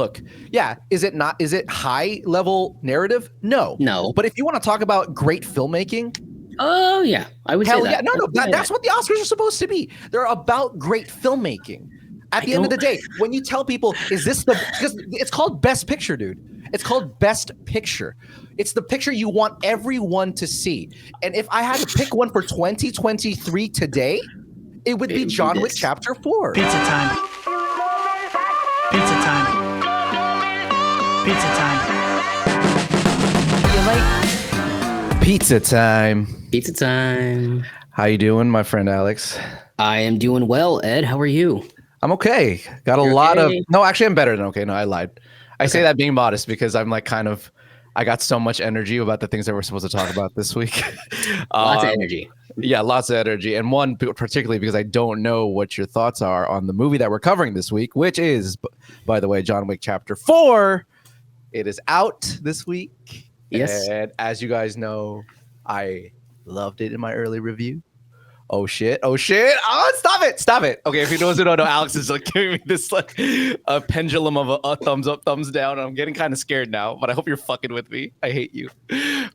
look, yeah, is it high level narrative? No. But if you want to talk about great filmmaking, oh yeah, I would say that. That's what the Oscars are supposed to be. They're about great filmmaking. At the end of the day, when you tell people, because it's called Best Picture, dude. It's called Best Picture. It's the picture you want everyone to see. And if I had to pick one for 2023 today, it would be John Wick Chapter 4. Pizza time. Pizza time. Pizza time. You like pizza time? Pizza time. How you doing, my friend Alex? I am doing well, Ed. How are you? I'm okay. Got a lot of... No, actually, I'm better than okay. No, I lied. I say that being modest because I'm like kind of... I got so much energy about the things that we're supposed to talk about this week. Lots of energy. Yeah, lots of energy. And one particularly because I don't know what your thoughts are on the movie that we're covering this week, which is, by the way, John Wick Chapter 4. It is out this week. Yes. And as you guys know, I loved it in my early review. Oh shit! Oh, stop it! Okay, if you don't know, Alex is like giving me this like a pendulum of a thumbs up, thumbs down. I'm getting kind of scared now, but I hope you're fucking with me. I hate you,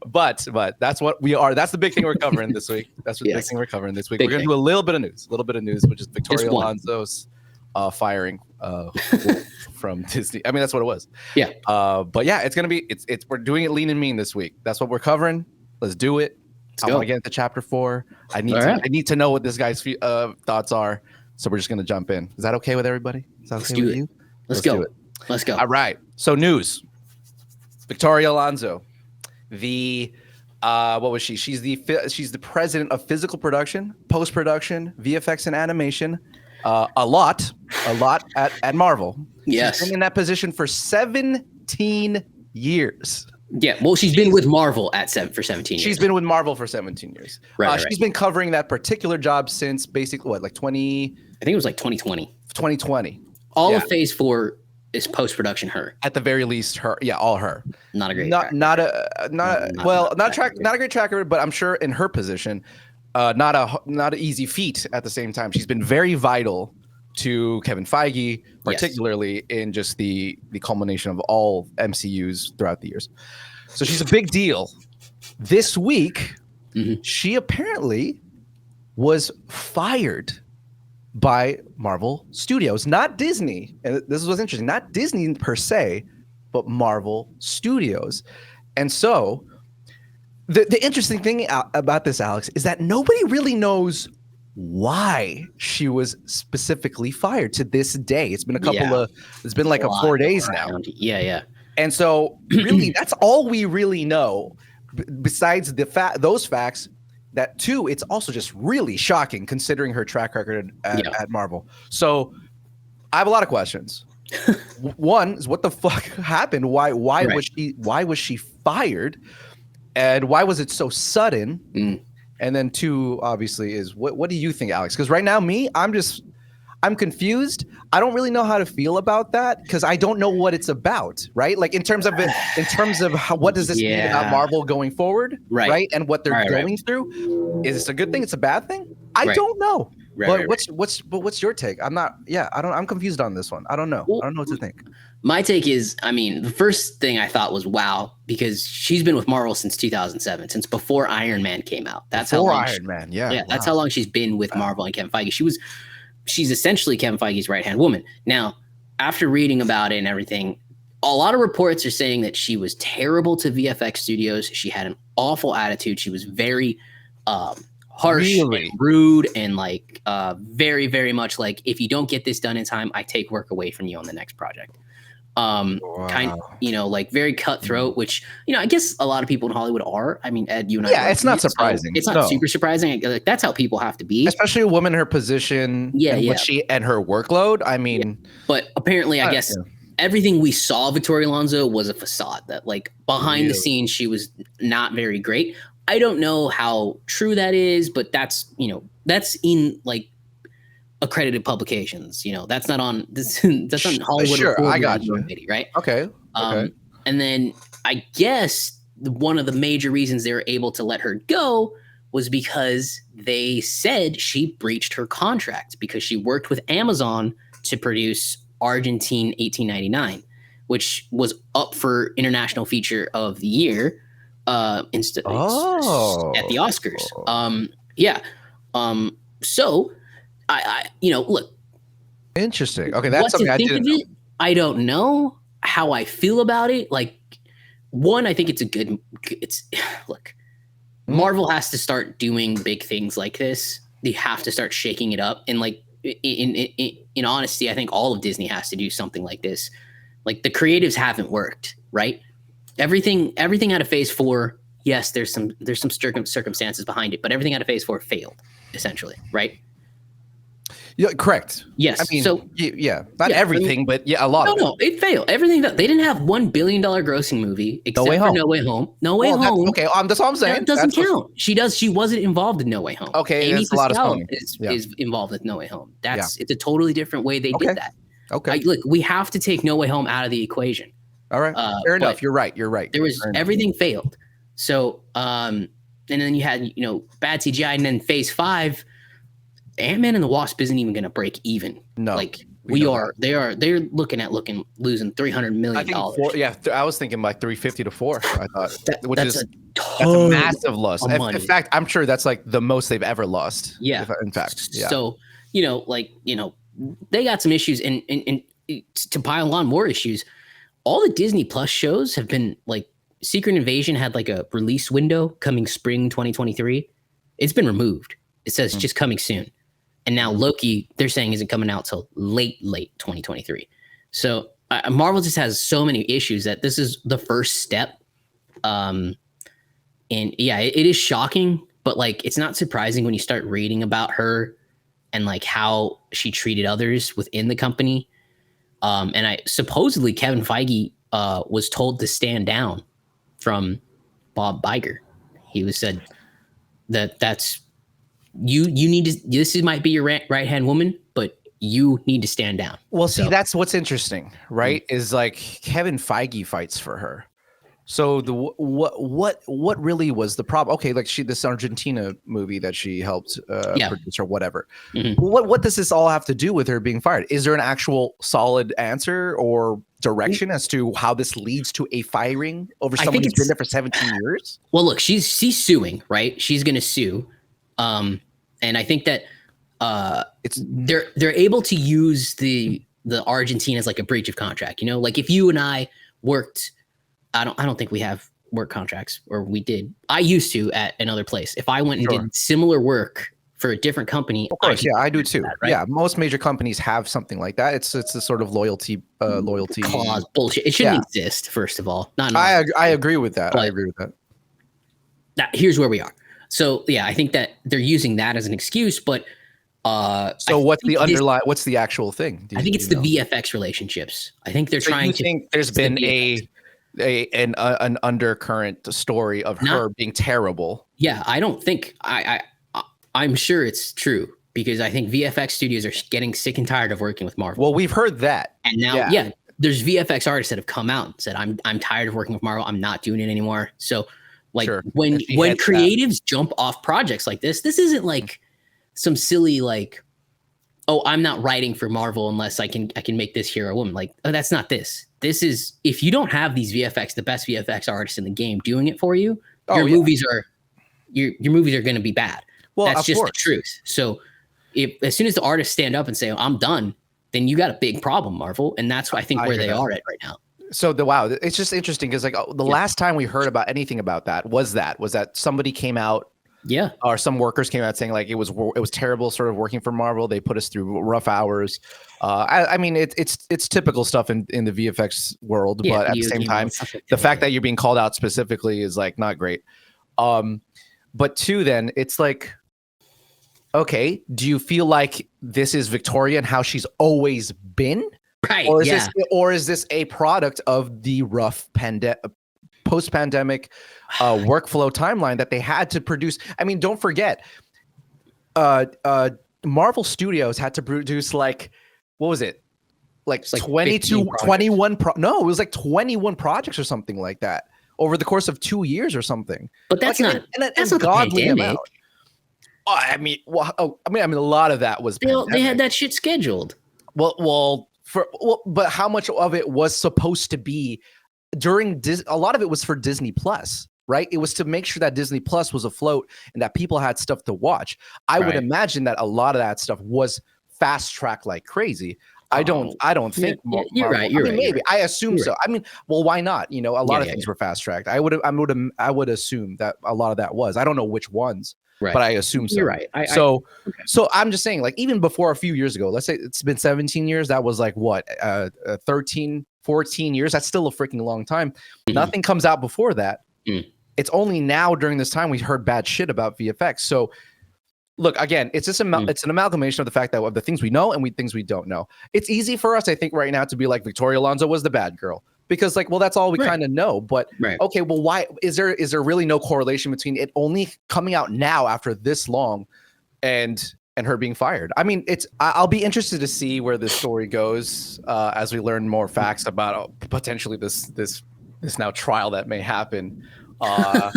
but that's what we are. That's the big thing we're covering this week. That's the big thing we're covering this week. We're gonna do a little bit of news, which is Victoria Lonzo's firing from Disney. I mean, that's what it was. Yeah. But yeah, it's gonna be we're doing it lean and mean this week. That's what we're covering. Let's do it. I want to get into Chapter 4. I need to know what this guy's thoughts are. So we're just gonna jump in. Is that okay with everybody? Is that okay with you? Let's go. Let's go. All right. So news. Victoria Lonzo, the what was she? She's the president of physical production, post production, VFX, and animation. A lot at Marvel. Yes. She's been in that position for 17 years. Yeah, well, she's been with Marvel for 17 years. She's been with Marvel for 17 years. Right. She's been covering that particular job since basically I think it was like 2020. 2020. All of Phase 4 is post-production her. At the very least, her. Yeah, all her. Not a great not a great tracker, but I'm sure in her position, not an easy feat at the same time. She's been very vital to Kevin Feige, particularly in just the culmination of all MCUs throughout the years. So she's a big deal. This week, she apparently was fired by Marvel Studios, not Disney. And this was interesting, not Disney per se, but Marvel Studios. And so the interesting thing about this, Alex, is that nobody really knows why she was specifically fired to this day. It's been it's been like 4 days now. Yeah. And so really that's all we really know besides those facts. That too, it's also just really shocking considering her track record at Marvel. So I have a lot of questions. One is what the fuck happened? Why was she fired? And why was it so sudden? And then two, obviously, is what do you think, Alex? Because right now, I'm confused. I don't really know how to feel about that because I don't know what it's about, right? Like in terms of what does this mean about Marvel going forward, right? And what they're going through. Is this a good thing? It's a bad thing? I don't know. What's your take? I'm confused on this one. I don't know. Well, I don't know what to think. My take is, the first thing I thought was wow, because she's been with Marvel since 2007, since before Iron Man came out. That's how long that's how long she's been with Marvel and Kevin Feige. She's essentially Kevin Feige's right-hand woman. Now, after reading about it and everything, a lot of reports are saying that she was terrible to VFX studios. She had an awful attitude. She was very harsh and rude and like very, very much like, if you don't get this done in time, I take work away from you on the next project. Like very cutthroat, which, I guess a lot of people in Hollywood are. I mean, Ed, you and I. Yeah, it's not surprising. It's not super surprising. Like, that's how people have to be. Especially a woman in her position. What she and her workload. I mean. Yeah. But apparently, I guess everything we saw Victoria Lonzo was a facade that like behind the scenes, she was not very great. I don't know how true that is, but that's in like accredited publications. That's not on this. That's on Hollywood. Sure, I got you. Right. Okay. And then I guess one of the major reasons they were able to let her go was because they said she breached her contract because she worked with Amazon to produce Argentine 1899, which was up for International Feature of the Year instead at the Oscars. So I look. Interesting. Okay, that's something I didn't know. I don't know how I feel about it. Like, one, I think look, Marvel has to start doing big things like this. They have to start shaking it up. And like, in honesty, I think all of Disney has to do something like this. Like, the creatives haven't worked, right? Everything out of Phase 4, yes, there's some circumstances behind it, but everything out of Phase 4 failed, essentially, right? Yeah, correct. Yes. I mean, not everything, but a lot of it. No, it failed. Everything they didn't have $1 billion grossing movie except for No Way Home. No Way Home. Okay, that's all I'm saying. That doesn't count. She wasn't involved in No Way Home. Okay, Amy that's a lot of Pascal is involved with No Way Home. It's a totally different way they did that. Okay. Look, we have to take No Way Home out of the equation. All right. Fair enough. You're right. There was everything failed. So, and then you had, bad CGI, and then Phase 5. Ant-Man and the Wasp isn't even going to break even. No, like they're looking at losing $300 million. I was thinking like 350 to 4. I thought, that's a massive loss. In fact, I'm sure that's like the most they've ever lost. Yeah, in fact. Yeah. So they got some issues, and to pile on more issues, all the Disney Plus shows have been like Secret Invasion had like a release window coming spring 2023. It's been removed. It says just coming soon. And now Loki, they're saying, isn't coming out till late 2023. So Marvel just has so many issues that this is the first step. And yeah, it is shocking, but like, it's not surprising when you start reading about her and like how she treated others within the company. And supposedly Kevin Feige was told to stand down from Bob Iger. He was said that's, you need to, this might be your right hand woman, but you need to stand down. Well, see, that's what's interesting, right? Is like Kevin Feige fights for her. So what really was the problem? Okay, like this Argentina movie that she helped produce or whatever. Mm-hmm. What does this all have to do with her being fired? Is there an actual solid answer or direction as to how this leads to a firing over someone who's been there for 17 years? Well, look, she's suing, right? She's going to sue. And I think that they're able to use the Argentina as like a breach of contract. Like if you and I worked, I don't think we have work contracts, or we did. I used to at another place. If I went and did similar work for a different company, of course, I do too. That, right? Yeah, most major companies have something like that. It's a sort of loyalty clause. Bullshit. It shouldn't exist. First of all, I agree with that. I agree with that. Now, here's where we are. So yeah, I think that they're using that as an excuse, but so what's the underlying? What's the actual thing? I think it's the VFX relationships. I think they're trying to. Think there's been an undercurrent story of her being terrible? Yeah, I don't think I'm sure it's true, because I think VFX studios are getting sick and tired of working with Marvel. Well, we've heard that, and now there's VFX artists that have come out and said, I'm tired of working with Marvel. I'm not doing it anymore. So. Like when creatives jump off projects like this isn't like some silly like, oh, I'm not writing for Marvel unless I can make this hero woman. Like, oh, that's not this. This is, if you don't have these VFX, the best VFX artists in the game doing it for you, your movies are going to be bad. Well, that's just the truth. So as soon as the artists stand up and say, oh, I'm done, then you got a big problem, Marvel, and that's why I think where they are at right now. So it's just interesting because like the last time we heard about anything about that was that somebody came out, or some workers came out saying like it was terrible sort of working for Marvel. They put us through rough hours. I mean it's typical stuff in the VFX world, but at the same time, the fact that you're being called out specifically is like not great. But two, then it's like, okay, do you feel like this is Victoria and how she's always been? Right. Or is this a product of the rough post-pandemic workflow timeline that they had to produce? I mean, don't forget, Marvel Studios had to produce like, what was it? Like 22, 21. It was like 21 projects or something like that over the course of 2 years or something. But that's like, that's not godly amount. I mean, a lot of that was they had that shit scheduled. Well, but how much of it was supposed to be during a lot of it was for Disney Plus, right? It was to make sure that Disney Plus was afloat and that people had stuff to watch. I would imagine that a lot of that stuff was fast tracked like crazy. I don't think you're right. You're right. Maybe I assume so. I mean, well, why not? You know, a lot of things were fast tracked. I would assume that a lot of that was. I don't know which ones, but I assume so. You're right. So I'm just saying, like, even before a few years ago, let's say it's been 17 years. That was like what, 13, 14 years. That's still a freaking long time. Nothing comes out before that. It's only now during this time we heard bad shit about VFX. So. Look, again, it's just it's an amalgamation of the fact that of the things we know and things we don't know. It's easy for us, I think, right now to be like Victoria Alonso was the bad girl because, like, well, that's all we kind of know. But okay, well, why is there really no correlation between it only coming out now after this long, and her being fired? I mean, I'll be interested to see where this story goes as we learn more facts about potentially this now trial that may happen. I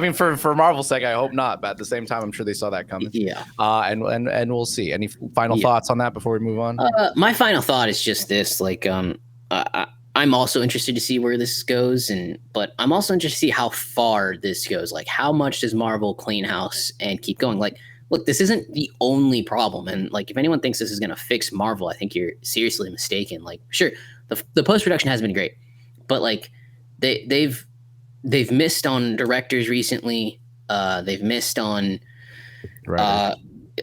mean, for Marvel's sake, I hope not. But at the same time, I'm sure they saw that coming. Yeah. And we'll see. Any final thoughts on that before we move on? My final thought is just this: like, I'm also interested to see where this goes, but I'm also interested to see how far this goes. Like, how much does Marvel clean house and keep going? Like, look, this isn't the only problem, and like, if anyone thinks this is going to fix Marvel, I think you're seriously mistaken. Like, sure, the post production has been great, but like. They've missed on directors recently. They've missed on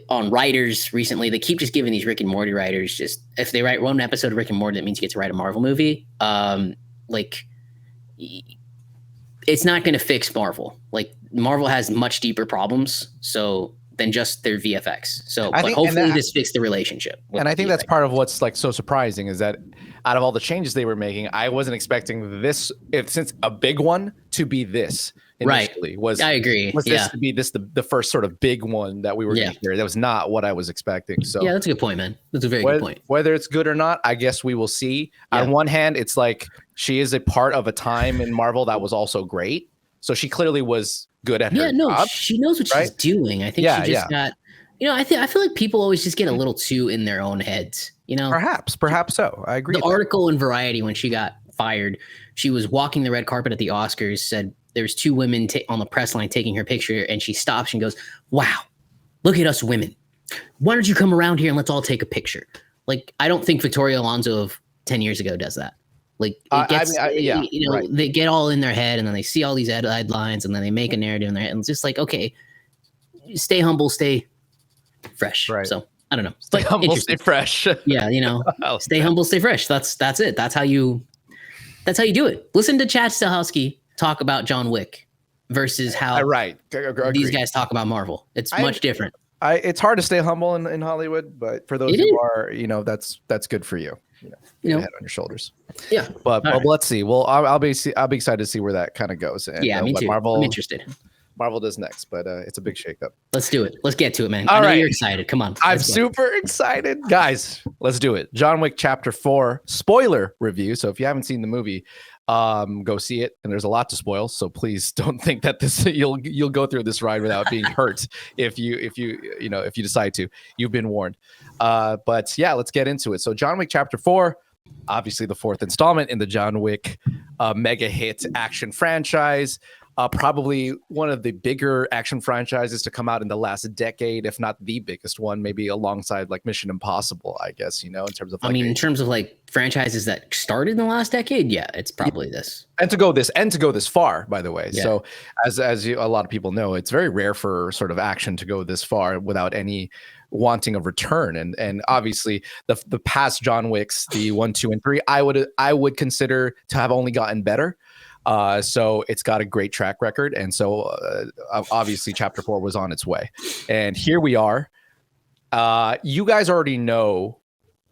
writers recently. They keep just giving these Rick and Morty writers just if they write one episode of Rick and Morty, that means you get to write a Marvel movie. Like it's not going to fix Marvel. Like Marvel has much deeper problems than just their VFX. So, but hopefully this fixes the relationship. And I think that's part of what's like so surprising is that out of all the changes they were making, I wasn't expecting this, since a big one, to be this initially. I agree. Was this to be the first sort of big one that we were going to hear? That was not what I was expecting. So yeah, that's a good point, man. That's a very good point. Whether it's good or not, I guess we will see. Yeah. On one hand, it's like she is a part of a time in Marvel that was also great. So she clearly was good at her job. She knows what she's doing. I think she just got, I feel like people always just get a little too in their own heads, Perhaps so. I agree. The article in Variety when she got fired, she was walking the red carpet at the Oscars, said there's two women on the press line taking her picture, and she stops and goes, "Wow, look at us women. Why don't you come around here and let's all take a picture?" Like, I don't think Victoria Alonso of 10 years ago does that. Like, it gets, they get all in their head, and then they see all these headlines, and then they make a narrative in their head, and it's just like, okay, stay humble, stay fresh. Right. So I don't know. Stay humble, stay fresh. Yeah, stay humble, stay fresh. That's it. That's how you do it. Listen to Chad Stahelski talk about John Wick versus how these guys talk about Marvel. It's much different. It's hard to stay humble in Hollywood, but for those who are, that's good for you. Head on your shoulders. Yeah. But let's see. Well, I'll be excited to see where that kind of goes. And, me too. I'm interested. Marvel does next, but it's a big shakeup. Let's do it. Let's get to it, man. I know you're excited. Come on. I'm super excited. Guys, let's do it. John Wick Chapter 4 spoiler review. So if you haven't seen the movie, go see it. And there's a lot to spoil. So please don't think that you'll go through this ride without being hurt if you decide to. You've been warned. But yeah, let's get into it. So John Wick Chapter 4, obviously the fourth installment in the John Wick mega hit action franchise. Probably one of the bigger action franchises to come out in the last decade, if not the biggest one, maybe alongside like Mission Impossible, I guess, in terms of in terms of like franchises that started in the last decade. Yeah, it's probably this. And to go this far, by the way. Yeah. So as a lot of people know, it's very rare for sort of action to go this far without any wanting a return. And obviously the past John Wicks, the 1, 2, and 3, I would consider to have only gotten better. So it's got a great track record. And so obviously Chapter 4 was on its way. And here we are. You guys already know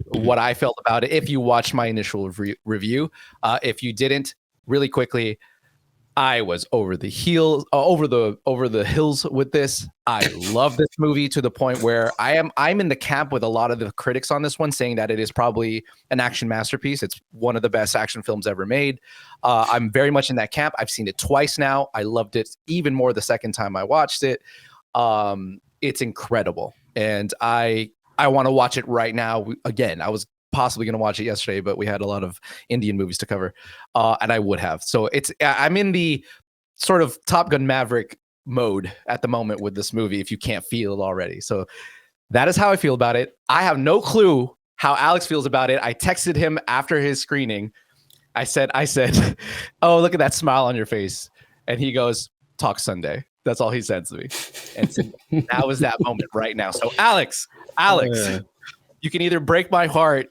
what I felt about it if you watched my initial review. If you didn't, really quickly, I was over the hills with this. I love this movie to the point where I'm in the camp with a lot of the critics on this one, saying that it is probably an action masterpiece. It's one of the best action films ever made. I'm very much in that camp. I've seen it twice now. I loved it even more the second time I watched it. It's incredible, and I I want to watch it right now. Again, I was possibly going to watch it yesterday, but we had a lot of Indian movies to cover, and I would have. So I'm in the sort of Top Gun Maverick mode at the moment with this movie, if you can't feel it already. So that is how I feel about it. I have no clue how Alex feels about it. I texted him after his screening. I said, oh, look at that smile on your face. And he goes, talk Sunday. That's all he said to me. And so that was that moment right now. So Alex, you can either break my heart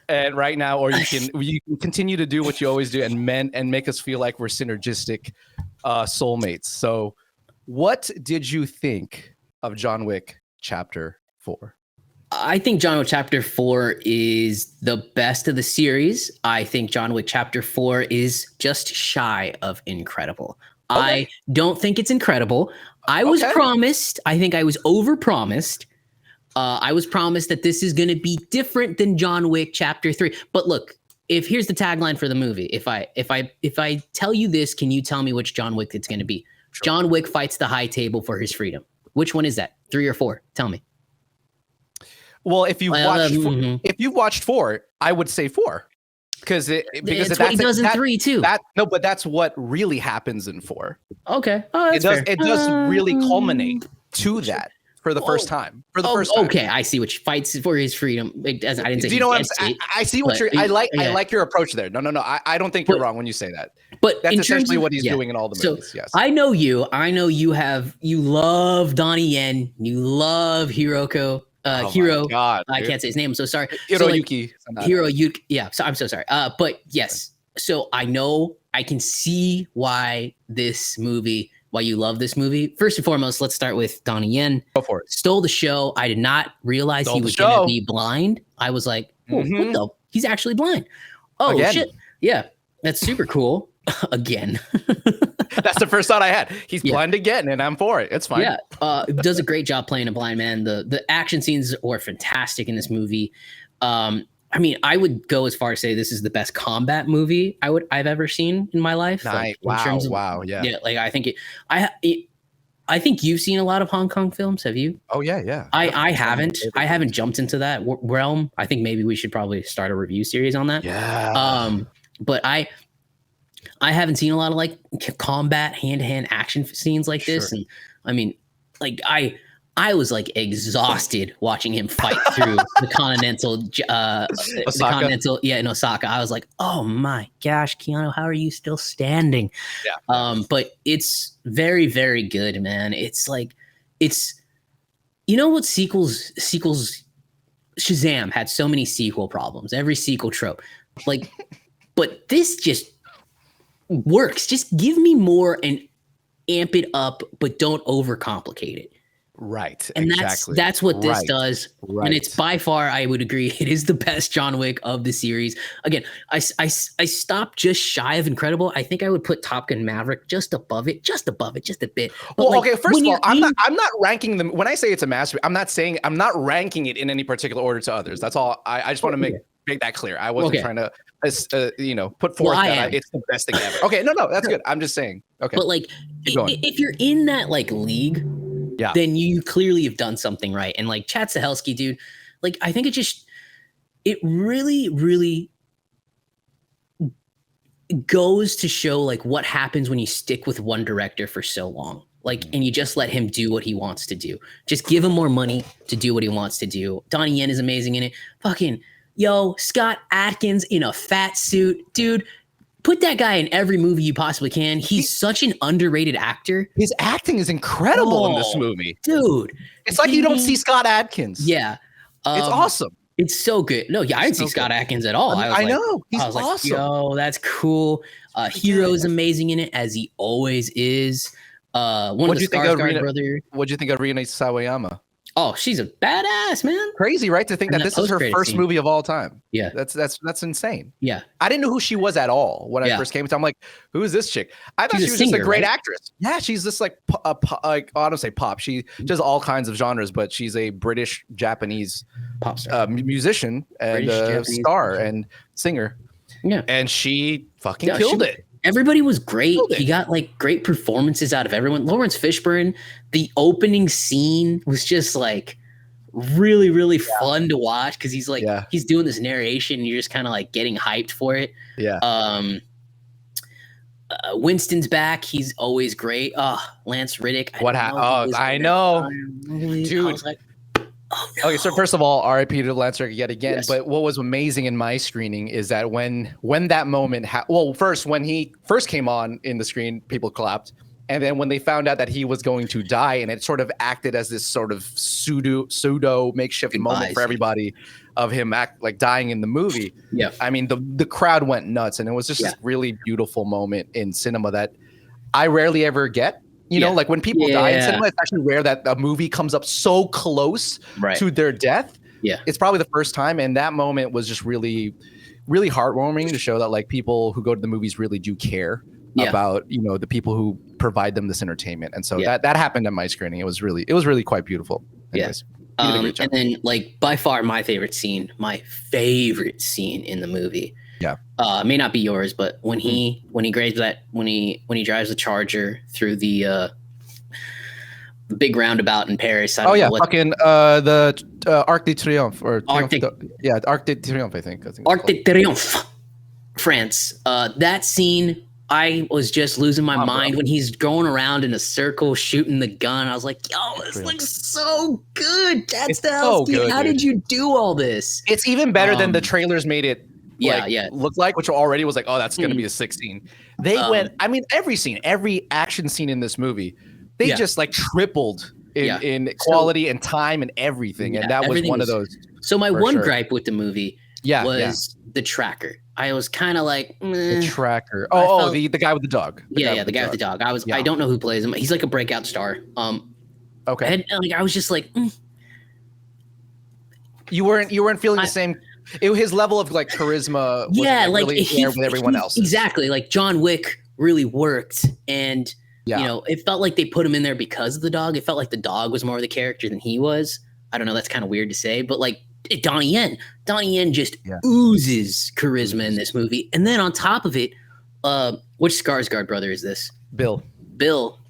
and right now, or you can continue to do what you always do and make us feel like we're synergistic soulmates. So what did you think of John Wick Chapter 4? I think John Wick Chapter 4 is the best of the series. I think John Wick Chapter 4 is just shy of incredible. Okay. I don't think it's incredible. I was promised. I think I was overpromised. I was promised that this is going to be different than John Wick Chapter 3. But look, here's the tagline for the movie. If I tell you this, can you tell me which John Wick it's going to be? Sure. John Wick fights the high table for his freedom. Which one is that? 3 or 4? Tell me. Well, if you watched 4, I would say 4, because that's what he does in 3 too. But that's what really happens in 4. Okay, it does really culminate to that for the first time. Okay, I see which fights for his freedom. I didn't say. Do you know what I'm saying? I see what you're. I like your approch there. No. I don't think you're wrong when you say that. But that's essentially what he's doing in all the movies. So yes. I know you. I know you love Donnie Yen. You love Hiroko. Hiro. God, I can't say his name. I'm so sorry. Hiroyuki. Hiroyuki. Yeah. So I'm so sorry. But yes. So I know. I can see why you love this movie. First and foremost, let's start with Donnie Yen. Go for it. Stole the show. I did not realize he was going to be blind. I was like, what the? He's actually blind. Oh, again. Shit. Yeah. That's super cool. Again. That's the first thought I had. He's blind again, and I'm for it. It's fine. Yeah. Does a great job playing a blind man. The action scenes are fantastic in this movie. I mean, I would go as far as say this is the best combat movie I've ever seen in my life. Nice. Like, wow. Yeah. Yeah. Like I think I think you've seen a lot of Hong Kong films. Have you? Oh yeah. I haven't. I haven't jumped into that realm. I think maybe we should probably start a review series on that. Yeah. But I haven't seen a lot of like combat hand-to-hand action scenes like this. And I mean, like I was like exhausted watching him fight through the Continental, in Osaka. I was like, oh my gosh, Keanu, how are you still standing? Yeah. But it's very, very good, man. It's like, you know what sequels, Shazam had so many sequel problems, every sequel trope, like, but this just works. Just give me more and amp it up, but don't overcomplicate it. Right. And exactly. that's what this does. Right. And it's by far, I would agree, it is the best John Wick of the series. Again, I stopped just shy of incredible. I think I would put Top Gun Maverick just above it, just a bit. But well, okay, first of all, I'm not ranking them. When I say it's a masterpiece, I'm not ranking it in any particular order to others. That's all. I just want to make that clear. I wasn't trying to put forth that it's the best thing ever. Okay, no, that's good. I'm just saying. Okay. But like if you're in that like league, then you clearly have done something right. And like Chad Stahelski, dude, like I think it really, really goes to show like what happens when you stick with one director for so long. Like, and you just let him do what he wants to do. Just give him more money to do what he wants to do. Donnie Yen is amazing in it. Fucking Scott Atkins in a fat suit, dude. Put that guy in every movie you possibly can. He's such an underrated actor. His acting is incredible in this movie. Dude. It's like you don't see Scott Atkins. Yeah. It's awesome. It's so good. No, I didn't see Scott Atkins at all. I know. He's awesome. Yo, that's cool. Hero's amazing in it, as he always is. What'd you think of Rina Sawayama? Oh, she's a badass, man. Crazy, right? To think that this is her first movie of all time. Yeah. That's insane. Yeah. I didn't know who she was at all when I first came to. I'm like, who is this chick? I thought she was just a great actress. Yeah, she's this like I don't say pop. She does all kinds of genres, but she's a British Japanese pop star, musician and star and singer. Yeah. And she fucking killed it. Everybody was great. He got like great performances out of everyone. Lawrence Fishburne, the opening scene was just like, really, really fun to watch because he's like he's doing this narration and you're just kind of like getting hyped for it. Yeah. Winston's back. He's always great. Lance Riddick. What happened? Oh, I know. Dude. I was like, oh, no. Okay, so first of all, RIP to Lance Riddick yet again. Yes. But what was amazing in my screening is that when that moment first when he first came on in the screen, people clapped. And then when they found out that he was going to die, and it sort of acted as this sort of pseudo makeshift moment for everybody of him dying in the movie. Yeah. I mean, the crowd went nuts, and it was just this really beautiful moment in cinema that I rarely ever get. You know, like when people die in cinema, it's actually rare that a movie comes up so close to their death. Yeah. It's probably the first time. And that moment was just really, really heartwarming to show that like people who go to the movies really do care about, you know, the people who provide them this entertainment. And so that happened at my screening. It was really quite beautiful. Anyways, and then like by far my favorite scene in the movie. Yeah. May not be yours, but when he drives the Charger through the big roundabout in Paris. The Arc de Triomphe Arc de Triomphe, I think Arc de Triomphe, France. That scene, I was just losing my mind when he's going around in a circle shooting the gun. I was like, yo, this looks so good. Chad Stahelski, how did you do all this? It's even better than the trailers made it look like, which already was like, oh, that's going to be a 16. They went, I mean, every action scene in this movie, they just like tripled in quality and time and everything. And that was one of those. So my one gripe with the movie was the tracker. I was kind of like, the tracker. The guy with the dog. The guy with the dog. I don't know who plays him. He's like a breakout star. Okay. And like, I was just like, You weren't feeling the same. His level of like charisma wasn't really there with everyone else. Exactly. Like John Wick really worked, and you know, it felt like they put him in there because of the dog. It felt like the dog was more of the character than he was. I don't know, that's kind of weird to say, but like Donnie Yen just oozes charisma in this movie. And then on top of it, which Skarsgård brother is this? Bill,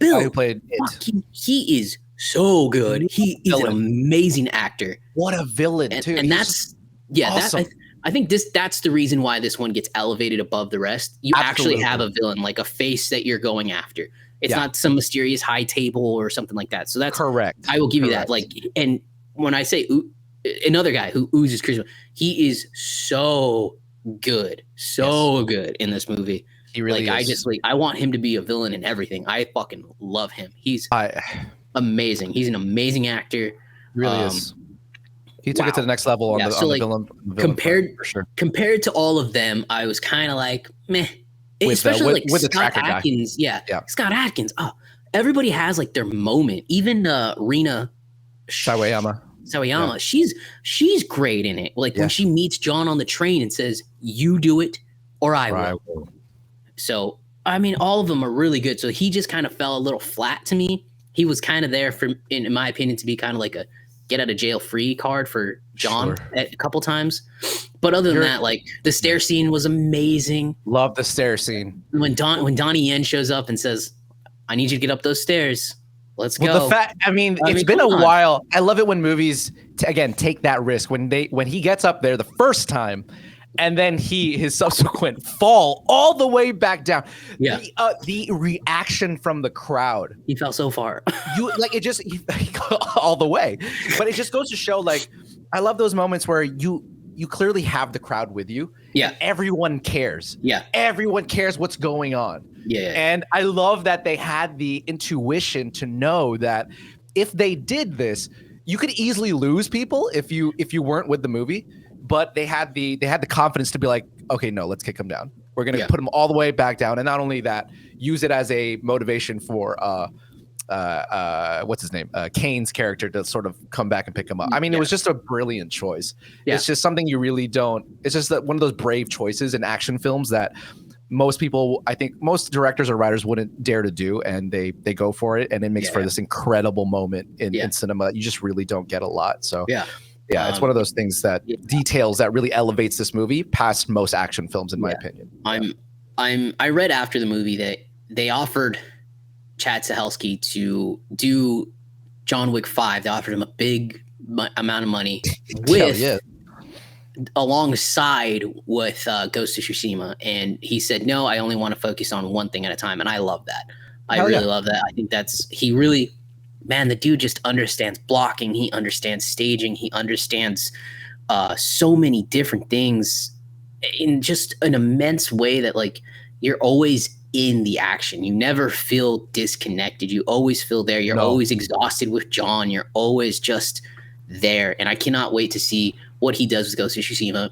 who played it. He is so good. He is an amazing actor. What a villain, too. And that's awesome. I think that's the reason why this one gets elevated above the rest. You actually have a villain, like a face that you're going after. It's not some mysterious high table or something like that. So that's correct. I will give you that. Like, and when I say another guy who oozes charisma, he is so good, good in this movie. He really is. I want him to be a villain in everything. I fucking love him. He's amazing. He's an amazing actor. Really is. He took it to the next level on the villain compared for sure. Compared to all of them, I was kind of like, meh. Especially like Scott Atkins. Scott Atkins. Oh, everybody has like their moment. Even Rina Sawayama. She's great in it. Like when she meets John on the train and says, "You do it, or I will." So I mean, all of them are really good. So he just kind of fell a little flat to me. He was kind of there in my opinion, to be kind of like a get out of jail free card for John a couple times. But other than that, like the stair scene was amazing. Love the stair scene. When Donnie Yen shows up and says, "I need you to get up those stairs. Let's go." It's been a while. I love it when movies take that risk when he gets up there the first time, and then his subsequent fall all the way back down. Yeah, the reaction from the crowd. He fell so far. He all the way, but it just goes to show. Like, I love those moments where you clearly have the crowd with you. Yeah, everyone cares. Yeah, everyone cares what's going on. Yeah. And I love that they had the intuition to know that if they did this, you could easily lose people if you weren't with the movie. But they had the confidence to be like, okay, no, let's kick them down. We're gonna put them all the way back down, and not only that, use it as a motivation for what's his name, Kane's character to sort of come back and pick him up. I mean, it was just a brilliant choice. Yeah. It's just something you really don't. It's just one of those brave choices in action films that most people, I think most directors or writers wouldn't dare to do, and they go for it, and it makes for this incredible moment in cinema that you just really don't get a lot. So it's one of those things that details that really elevates this movie past most action films, in my opinion. I read after the movie that they offered Chad Stahelski to do John Wick 5. They offered him a big amount of money with alongside with Ghost of Tsushima, and he said, no, I only want to focus on one thing at a time, and I love that. I really love that. I think the dude just understands blocking, he understands staging, he understands so many different things in just an immense way that like you're always in the action. You never feel disconnected. You always feel there. You're always exhausted with John. You're always just there. And I cannot wait to see what he does with Ghost of Tsushima.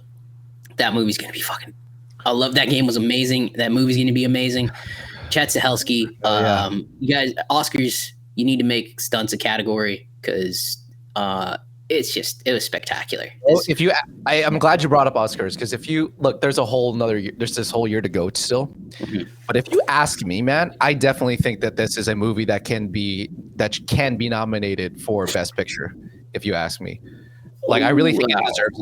That movie's going to be fucking... I love that game. Was amazing. That movie's going to be amazing. Chad Stahelski, you guys, Oscars, you need to make stunts a category because it was spectacular. Well, I'm glad you brought up Oscars because if you look, there's a whole another year, there's this whole year to go still. Mm-hmm. But if you ask me, man, I definitely think that this is a movie that can be nominated for Best Picture. If you ask me, like I really think it deserves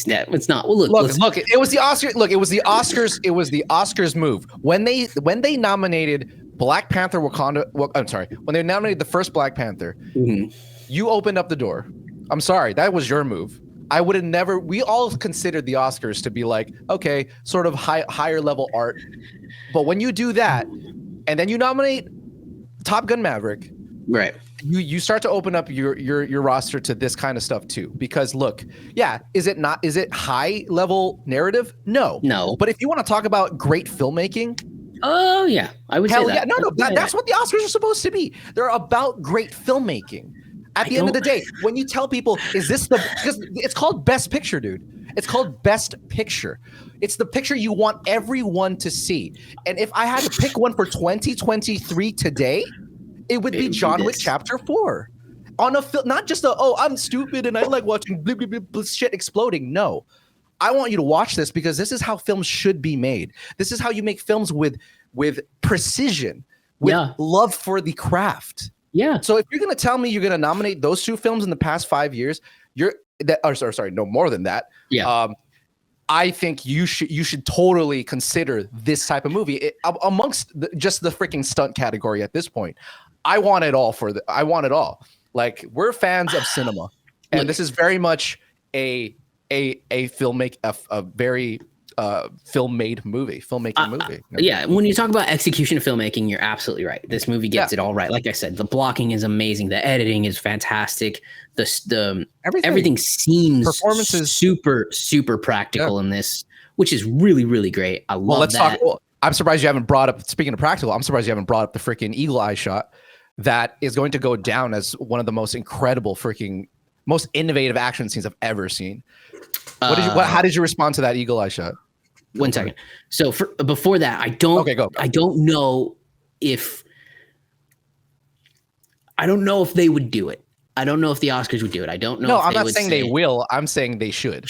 it. It's not. Well, look. It was the Oscar. Look, it was the Oscars. It was the Oscars move when they nominated Black Panther Wakanda. Well, I'm sorry, when they nominated the first Black Panther, you opened up the door. I'm sorry, that was your move. I would have never. We all considered the Oscars to be like, okay, sort of higher level art. But when you do that, and then you nominate Top Gun Maverick, right? You start to open up your roster to this kind of stuff too. Because look, is it high level narrative? No. But if you want to talk about great filmmaking, oh yeah, I would say that. Yeah. No, that's what the Oscars are supposed to be. They're about great filmmaking. At the end of the day, when you tell people, because it's called Best Picture, dude. It's called Best Picture. It's the picture you want everyone to see. And if I had to pick one for 2023 today, it would be John Wick Chapter 4. On a film, not just I'm stupid and I like watching blah, blah, blah, blah, shit exploding. No. I want you to watch this because this is how films should be made. This is how you make films with precision, with love for the craft. Yeah. So if you're going to tell me you're going to nominate those two films in the past 5 years, no more than that. Yeah. I think you should totally consider this type of movie amongst just the freaking stunt category at this point. I want it all. Like we're fans of cinema, and this is very much a very filmmaking movie. Yeah, when you talk about execution of filmmaking, you're absolutely right. This movie gets it all right. Like I said, the blocking is amazing. The editing is fantastic. The everything seems performances super practical in this, which is really really great. I love that. I'm surprised you haven't brought up. Speaking of practical, I'm surprised you haven't brought up the freaking eagle eye shot that is going to go down as one of the most incredible most innovative action scenes I've ever seen. How did you respond to that eagle eye shot? 1 second. So before that, I don't know if they would do it. I don't know if the Oscars would do it. I don't know. No, I'm not saying they will. I'm saying they should.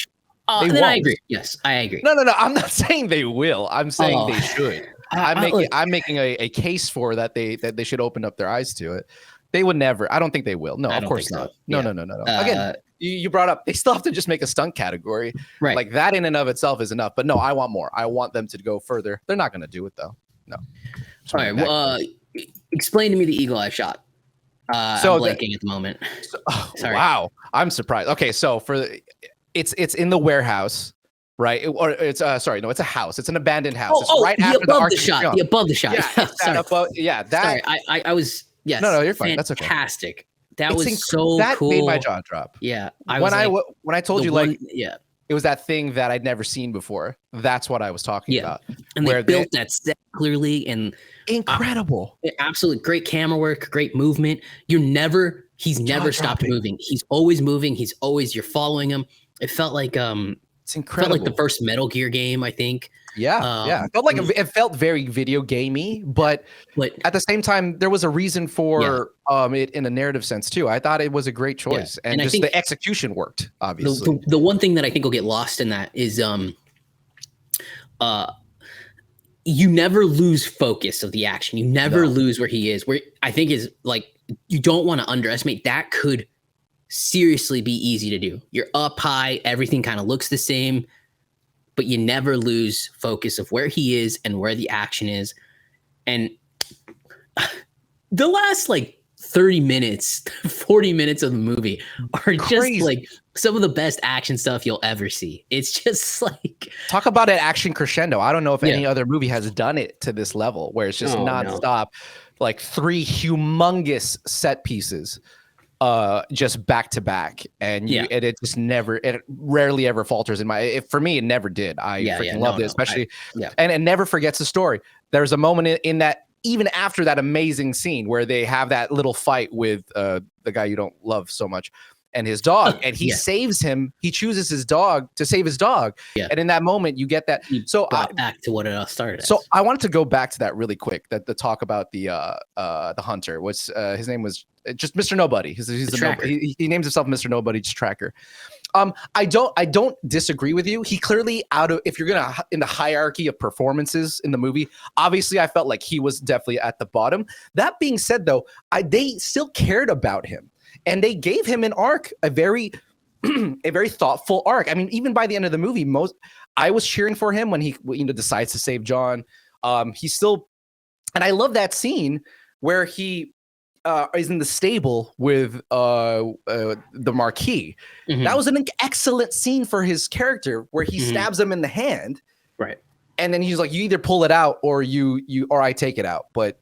Then I agree. Yes, I agree. No. I'm not saying they will. I'm saying they should. I'm making a case for that they should open up their eyes to it. They would never. I don't think they will. No, of course not. No. Again, you brought up they still have to just make a stunt category. Right. Like that in and of itself is enough. But no, I want more. I want them to go further. They're not going to do it though. No. All right. Well, explain to me the eagle eye shot. I'm blanking at the moment. Sorry. Wow. I'm surprised. Okay, so it's in the warehouse. Right, it's it's a house. It's an abandoned house. It's right after the shot. The above the shot. Yeah, Sorry, I was. Yes. No, you're fine. That's okay. Fantastic. That was so cool. That made my jaw drop. Yeah. When I told you it was that thing that I'd never seen before. That's what I was talking about. And they built that set clearly and incredible. Absolutely great camera work, great movement. He's never stopped moving. He's always moving. You're following him. It felt like it's incredible. Felt like the first Metal Gear game, I think. Yeah. It felt very video gamey, but at the same time, there was a reason for it in a narrative sense too. I thought it was a great choice, and just the execution worked. Obviously, the one thing that I think will get lost in that is you never lose focus of the action. You never lose where he is. Where I think is like you don't want to underestimate that could seriously be easy to do. You're up high, everything kind of looks the same, but you never lose focus of where he is and where the action is. And the last 30 minutes, 40 minutes of the movie are just like some of the best action stuff you'll ever see. It's just like, talk about an action crescendo. I don't know if any other movie has done it to this level where it's just nonstop, like 3 humongous set pieces, just back to back, and it just never, it rarely ever falters in my. For me, it never did. I freaking loved it, especially, and it never forgets the story. There's a moment in that, even after that amazing scene where they have that little fight with the guy you don't love so much and his dog, and he saves him. He chooses his dog to save his dog. Yeah. And in that moment, you get that. So back to what it all started. So I wanted to go back to that really quick, that the talk about the hunter, was his name was just Mr. Nobody. He's he names himself Mr. Nobody, just tracker. I don't disagree with you. He clearly, if you're gonna, in the hierarchy of performances in the movie, obviously I felt like he was definitely at the bottom. That being said, though, they still cared about him, and they gave him an arc, a very thoughtful arc. I mean, even by the end of the movie, I was cheering for him when he decides to save John. He's still, and I love that scene where he is in the stable with the Marquis. Mm-hmm. That was an excellent scene for his character, where he stabs him in the hand, right? And then he's like, "You either pull it out or or I take it out." But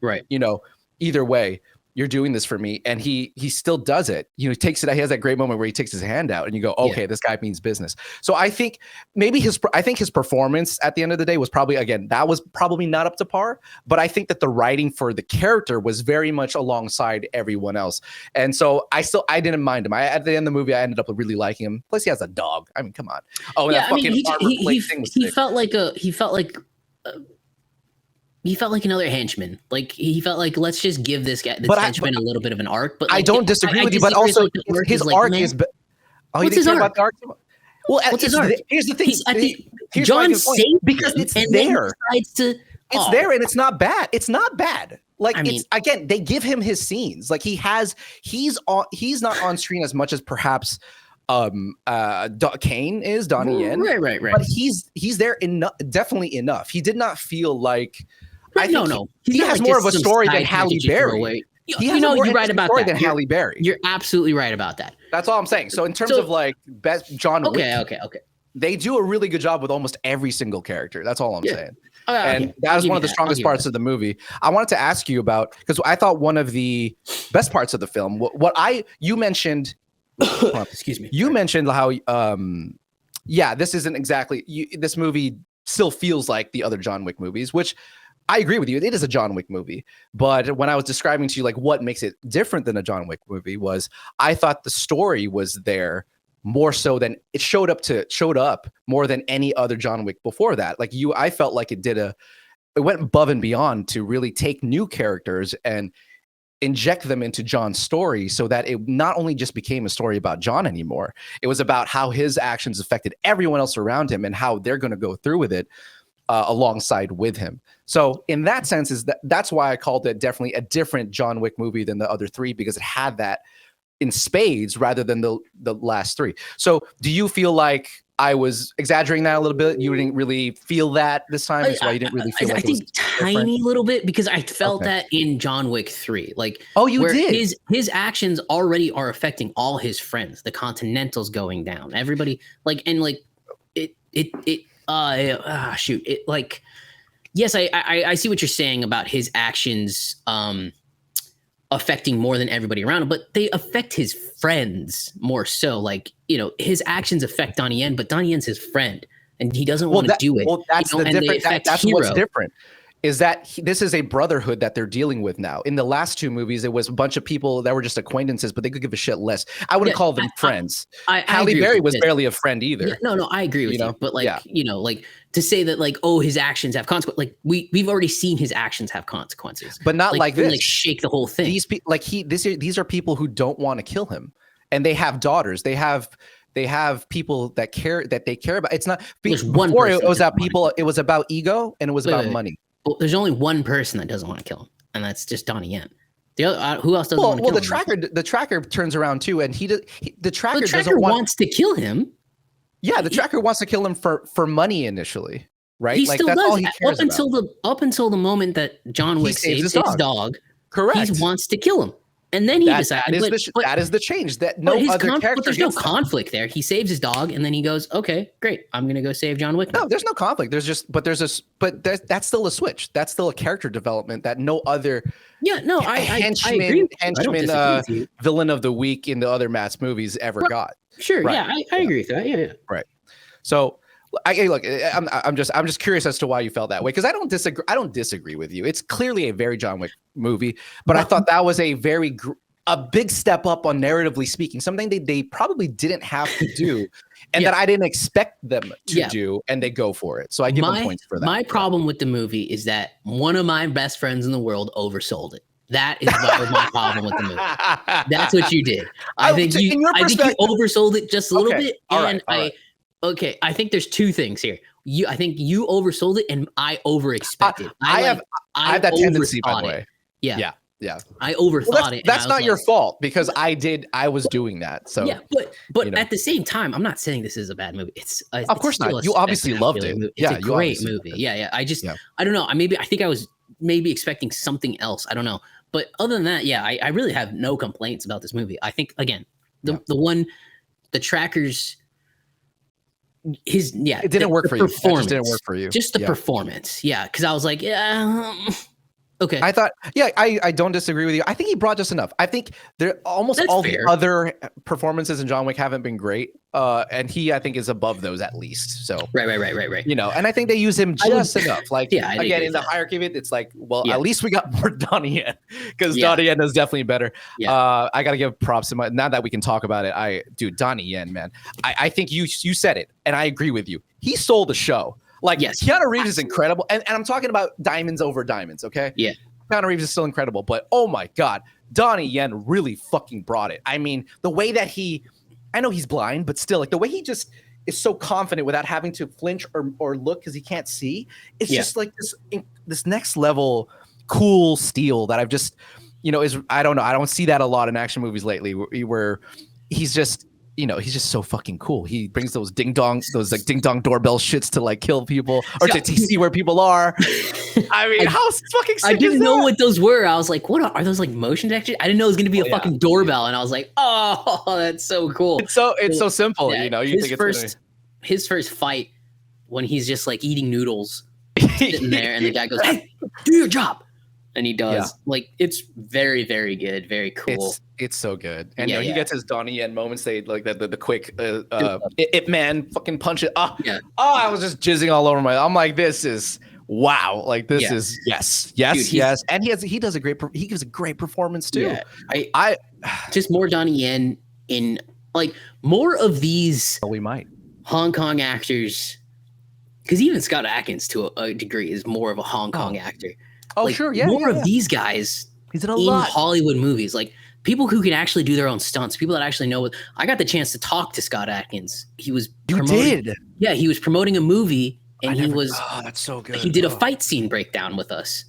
either way, you're doing this for me. And he still does it. He takes it. He has that great moment where he takes his hand out, and you go, "Okay, this guy means business." So I think maybe his performance at the end of the day was probably, again, that was probably not up to par. But I think that the writing for the character was very much alongside everyone else. And so I didn't mind him. At the end of the movie, I ended up really liking him. Plus, he has a dog. I mean, come on. Oh, yeah. He felt like another henchman. Like, he felt like, let's just give this henchman a little bit of an arc. But I don't disagree with you, but also his arc is. Oh, you didn't care about the arc? Well, here's the thing. John saved because it's there. It's there, and it's not bad. It's not bad. Like, again, they give him his scenes. Like, he's not on screen as much as perhaps Kane is, Donnie Yen. Right. But he's there definitely enough. He did not feel like. He has more of a story than Halle Berry. You're right about that. Than Halle Berry. You're absolutely right about that. That's all I'm saying. So in terms of like best John Wick, okay. They do a really good job with almost every single character. That's all I'm saying. And that is one of the strongest parts of the movie. I wanted to ask you about, because I thought one of the best parts of the film, you mentioned. Excuse me. You mentioned how this isn't exactly this movie still feels like the other John Wick movies, which I agree with you. It is a John Wick movie. But when I was describing to you like what makes it different than a John Wick movie, was I thought the story was there more so than it showed up more than any other John Wick before that. Like I felt like it went above and beyond to really take new characters and inject them into John's story, so that it not only just became a story about John anymore, it was about how his actions affected everyone else around him and how they're going to go through with it alongside with him. So in that sense, that's why I called it definitely a different John Wick movie than the other 3, because it had that in spades rather than the last 3. So do you feel like I was exaggerating that a little bit? You didn't really feel that this time? That's why you didn't really feel like it was tiny little bit, because I felt that in John Wick 3. Like, you did? His actions already are affecting all his friends. The Continentals going down. Everybody, like, and like yes, I see what you're saying about his actions affecting more than everybody around him, but they affect his friends more so. Like, his actions affect Donnie Yen, but Donnie Yen's his friend, and he doesn't want to do it. Well, that's the different. That's what's different. Is that this is a brotherhood that they're dealing with now. In the last 2 movies, it was a bunch of people that were just acquaintances, but they could give a shit less. I wouldn't call them friends. Halle Berry was barely a friend either. Yeah, no, I agree with you. But like, like to say that like, his actions have consequences. Like we've already seen his actions have consequences, but not like this. Like shake the whole thing. These are people who don't want to kill him, and they have daughters. They have people that they care about. It's not before it was about people. It was about ego, and it was about money. Well, there's only one person that doesn't want to kill him, and that's just Donnie Yen. The other, who else doesn't want to kill him? The tracker turns around too, and the tracker wants to kill him. Yeah, the tracker wants to kill him for money initially, right? He still does. All he cares up until the moment that John Wick saves his dog. Correct. He wants to kill him, And then he decided that is the change that no other character. There's no conflict there. He saves his dog, and then he goes, "Okay, great, I'm gonna go save John Wick." No, there's no conflict. That's still a switch. That's still a character development that no other. Yeah, no, I agree. Villain of the week in the other Matt's movies ever got. Sure, right. Yeah, I agree with that. Yeah. Right. So, I'm just curious as to why you felt that way, because I don't disagree with you. It's clearly a very John Wick movie, but I thought that was a big step up on narratively speaking, something they probably didn't have to do, and that I didn't expect them to do, and they go for it. So I give them points for that. My problem with the movie is that one of my best friends in the world oversold it. That is my problem with the movie. That's what you did. I think you oversold it just a little bit, and I think there's two things here. I think you oversold it, and I overexpected. I have that tendency, by the way. Yeah. I overthought it. That's not your fault, because I was doing that. So yeah, but at the same time, I'm not saying this is a bad movie. Of course not. You obviously loved it. It's a great movie. Yeah. I don't know. I think I was maybe expecting something else. I don't know. But other than that, I really have no complaints about this movie. I think, again, the trackers. It didn't work for you. It just didn't work for you. Just the performance. Yeah. Because I was like, okay. I thought, I don't disagree with you. I think he brought just enough. I think all the other performances in John Wick haven't been great. And he, I think, is above those at least. So right. And I think they use him just enough. Like, again, in the hierarchy of it, it's like, at least we got more Donnie Yen, because Donnie Yen is definitely better. Yeah. I got to give props to now that we can talk about it. Donnie Yen, man. I think you said it, and I agree with you. He stole the show. Like, Keanu Reeves is incredible. And I'm talking about diamonds over diamonds, okay? Yeah. Keanu Reeves is still incredible, but oh my God, Donnie Yen really fucking brought it. I mean, the way that I know he's blind, but still, like, the way he just is so confident without having to flinch or look because he can't see. It's just like this next level cool steel that I've just, I don't know. I don't see that a lot in action movies lately where he's just, he's just so fucking cool. He brings those ding dong doorbell shits to like kill people or to see where people are. I mean, how fucking sick I didn't know what those were. I was like, what are those, like, motion detectors? I didn't know it was going to be a fucking doorbell. And I was like, oh, that's so cool. It's so simple, you think his first fight when he's just like eating noodles sitting there and the guy goes, hey, do your job. And he does. Yeah. Like, it's very, very good, very cool. It's so good. And he gets his Donnie Yen moments. They like the quick Ip Man fucking punch it. I was just jizzing all over I'm like, this is wow. Like, this is yes. Dude, and he gives a great performance too. Yeah. I just more Donnie Yen in, like, more of these we might Hong Kong actors, because even Scott Atkins to a degree is more of a Hong Kong actor. Oh, like, sure, yeah. More of these guys he's in a lot. Hollywood movies, like people who can actually do their own stunts, people that actually know what. I got the chance to talk to Scott Atkins. He was Yeah, he was promoting a movie, and that's so good. He did a fight scene breakdown with us.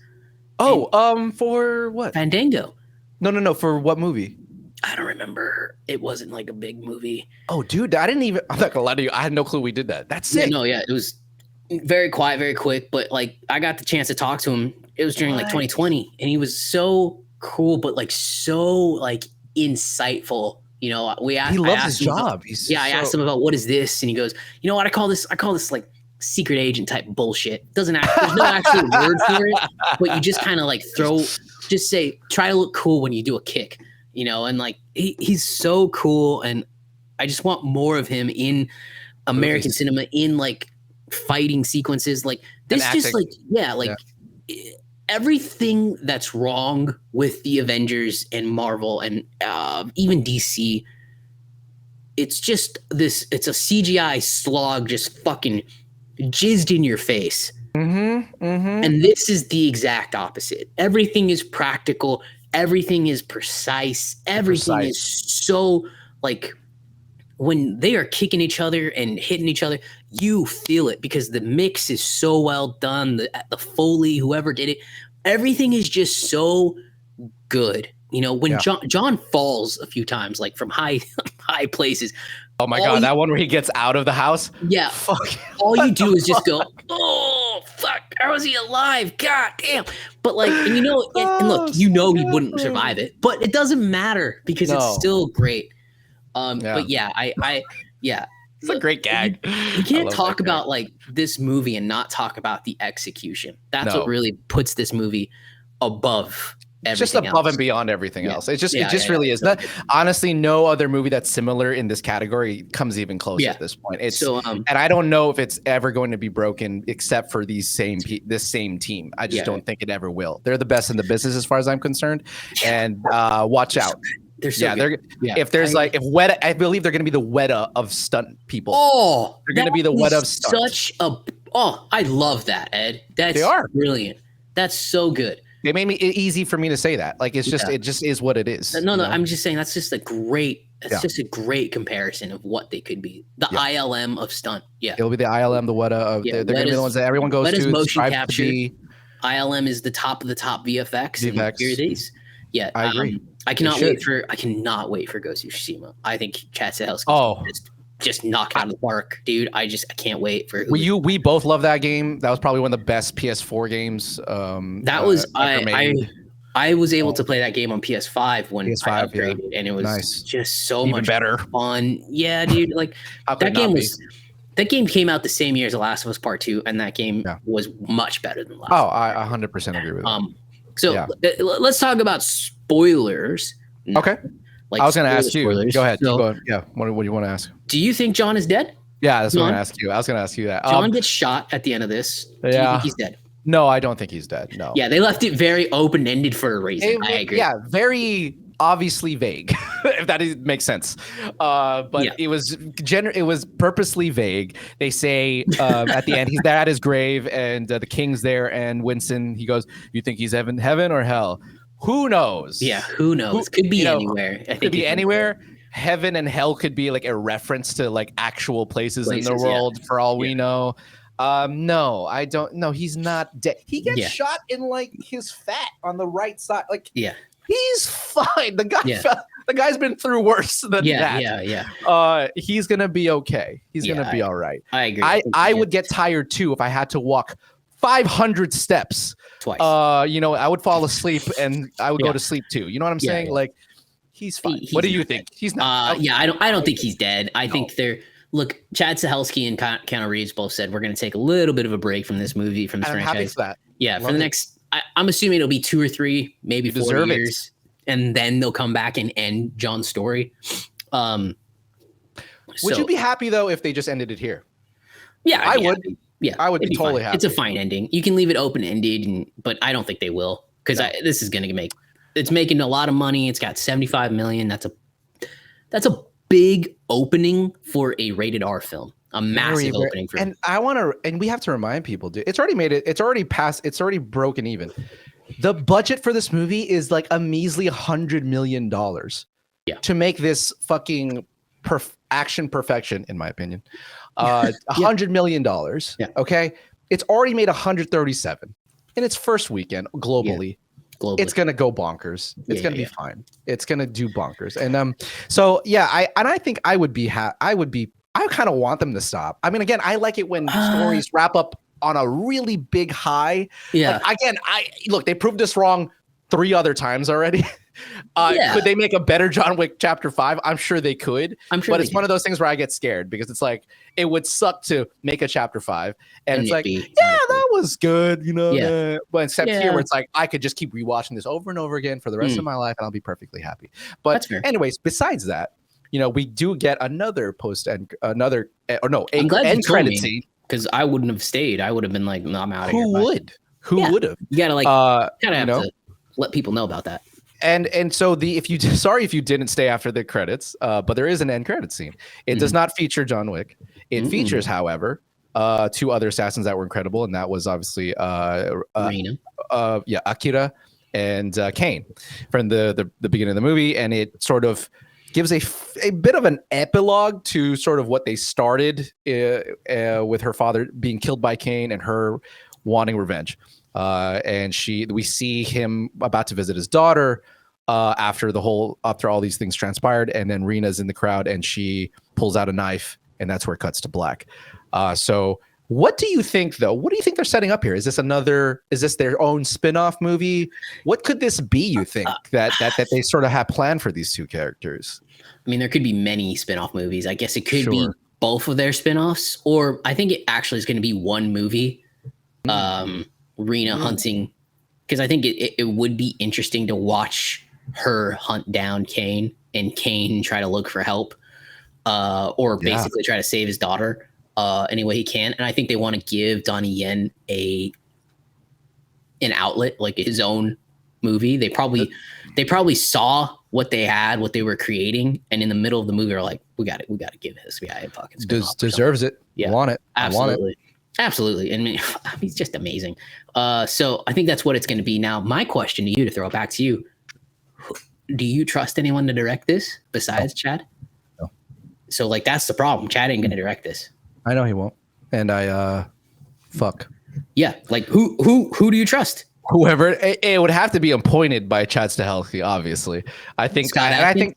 For what? Fandango. No, for what movie? I don't remember. It wasn't like a big movie. Oh, dude, I'm not gonna lie to you. I had no clue we did that. That's sick. It was very quiet, very quick, but like I got the chance to talk to him. It was during like 2020, and he was so cool, but like so like insightful. He loves his job. I asked him about what is this, and he goes, you know what, I call this like secret agent type bullshit. There's no actual word for it, but you just kind of like try to look cool when you do a kick, and like he's so cool, and I just want more of him in American cinema, in like fighting sequences like this. Just like everything that's wrong with the Avengers and Marvel and even DC, it's just it's a CGI slog just fucking jizzed in your face. And this is the exact opposite. Everything is practical, everything is precise, everything is so like, when they are kicking each other and hitting each other, you feel it because the mix is so well done. The Foley, whoever did it, everything is just so good. When John falls a few times, like from high places. Oh my God, that one where he gets out of the house? Yeah. Fuck. All you do is just go, oh, fuck. how is he alive? God damn. But like, and look, he wouldn't survive it, but it doesn't matter because it's still great. But yeah, it's a great gag. You can't talk about like this movie and not talk about the execution. That's what really puts this movie above just above and beyond everything else. It just really is. Not, honestly, no other movie that's similar in this category comes even close at this point. It's and I don't know if it's ever going to be broken except for this same team. I just don't think it ever will. They're the best in the business as far as I'm concerned. And watch out. They're so good. If there's if Weta, I believe they're going to be the Weta of stunt people. Oh, they're going to be the Weta of stunt. I love that, Ed. They are brilliant. That's so good. They made it easy for me to say that. Like it just is what it is. No, I'm just saying that's just a great. That's just a great comparison of what they could be. The ILM of stunt. Yeah, it'll be the ILM, the Weta of. They're going to be the ones that everyone goes to. Motion capture. ILM is the top of the top VFX. Here it is. Yeah, I agree. I cannot wait for Ghost of Tsushima. I think Chad Stahelski just knock out of the park, dude. I can't wait for. We both love that game. That was probably one of the best PS4 games. I was able to play that game on PS5 when I upgraded, and it was just so much better fun. Yeah, dude. Like that game came out the same year as The Last of Us Part 2, and that game was much better than Last. Oh, I 100% agree with that. So let's talk about spoilers. Okay. Like I was going to ask you. Spoilers. Go ahead. So, yeah. What do you want to ask? Do you think John is dead? Yeah, that's what I'm going to ask you. I was going to ask you that. John gets shot at the end of this. Do you think he's dead? No, I don't think he's dead. No. Yeah, they left it very open-ended for a reason. I agree. Yeah, very obviously vague, if that makes sense. It was purposely vague. They say at the end he's there at his grave, and the king's there, and Winston, he goes, "You think he's heaven or hell? Who knows?" Yeah, who knows? Could be anywhere. I think could be anywhere. Heaven and hell could be like a reference to like actual places in the world for all we know. No, I don't. No, he's not dead. He gets shot in like his fat on the right side. Like, he's fine. The guy's been through worse than that. Yeah. He's gonna be okay. He's gonna be all right. I agree. I would get tired too if I had to walk 500 steps twice. I would fall asleep and I would go to sleep too. You know what I'm saying? Like, he's fine. What do you think? He's not. I don't think he's dead. I think they're. Look, Chad Stahelski and Keanu Reeves both said we're going to take a little bit of a break from this movie, from this franchise. I'm happy for that. Yeah, for the next, I'm assuming it'll be 2 or 3, maybe 4 years, and then they'll come back and end John's story. Would you be happy though if they just ended it here? Yeah, I would. Happy. Yeah, I would be totally happy. It's a fine ending. You can leave it open ended, but I don't think they will because this is going to it's making a lot of money. It's got 75 million. That's a big opening for a rated R film, a massive opening for. And we have to remind people, dude, it's already broken even. The budget for this movie is like a measly $100 million to make this fucking action perfection, in my opinion. $100 million. Okay. It's already made 137 in its first weekend globally. Globally. It's gonna go bonkers. It's gonna be fine. It's gonna do bonkers. And I think I would be I kind of want them to stop. I mean, again, I like it when stories wrap up on a really big high. Yeah. Like, again, look, they proved us wrong 3 other times already. Could they make a better John Wick Chapter 5? I'm sure they could. But it's one of those things where I get scared because it's like it would suck to make a Chapter 5 and it's like, that was good, But except here where it's like I could just keep rewatching this over and over again for the rest of my life and I'll be perfectly happy. But anyways, besides that, we do get another end credit scene. Because I wouldn't have stayed. I would have been like, no, I'm out of here. Who would have? You gotta have to let people know about that. And so if you didn't stay after the credits, but there is an end credit scene. It does not feature John Wick. It features, however, 2 other assassins that were incredible, and that was obviously Akira and Kane from the beginning of the movie, and it sort of gives a bit of an epilogue to sort of what they started with her father being killed by Kane and her wanting revenge. And we see him about to visit his daughter after all these things transpired, and then Rena's in the crowd and she pulls out a knife, and that's where it cuts to black. So What do you think, though? What do you think they're setting up here? Is this their own spin-off movie? What could this be, you think, that they sort of have planned for these two characters? I mean, there could be many spin-off movies. I guess it could be both of their spin-offs, or I think it actually is going to be one movie, Rena hunting, because I think it would be interesting to watch her hunt down Kane and Kane try to look for help, or basically try to save his daughter any way he can. And I think they want to give Donnie Yen an outlet, like his own movie. They probably saw what they had, what they were creating, and in the middle of the movie are like, we got to give this guy a fucking spin-off. Deserves it. Yeah, want it. Absolutely. I want it. Absolutely. I mean, he's just amazing. So I think that's what it's going to be. Now, my question to you, to throw it back to you, do you trust anyone to direct this besides Chad? No. So like, that's the problem. Chad ain't going to direct this. I know he won't. And fuck. Yeah. Like who do you trust? Whoever. It would have to be appointed by Chad Stahelski, obviously. I think. I think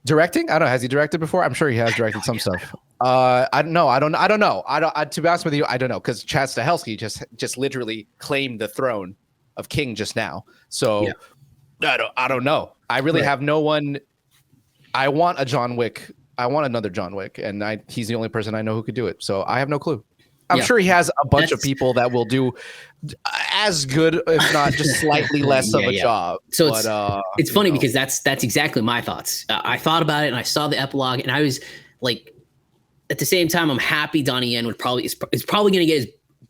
directing. I don't know. Has he directed before? I'm sure he has directed some stuff. I don't know. To be honest with you, I don't know, because Chad Stahelski just literally claimed the throne of King just now. So I don't know. I really have no one. I want a John Wick. I want another John Wick, and he's the only person I know who could do it. So I have no clue. I'm sure he has a bunch of people that will do as good, if not just slightly less of a job. So it's funny because that's exactly my thoughts. I thought about it and I saw the epilogue, and I was like, at the same time, I'm happy Donnie Yen is probably going to get his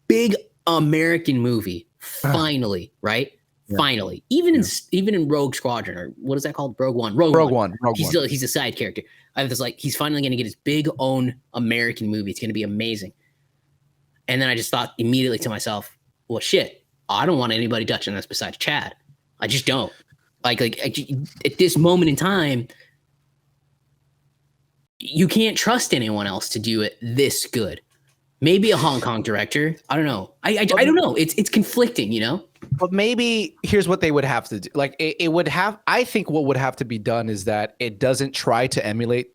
big American movie finally, right? Yeah. Finally, even in Rogue Squadron, or what is that called? Rogue One. Rogue One. He's a side character. I was like, he's finally going to get his big own American movie. It's going to be amazing. And then I just thought immediately to myself, well, shit, I don't want anybody touching this besides Chad. I just don't. Like at this moment in time, you can't trust anyone else to do it this good. Maybe a Hong Kong director. I don't know. I don't know. It's conflicting, you know? But maybe here's what they would have to do. Like it would have, I think what would have to be done is that it doesn't try to emulate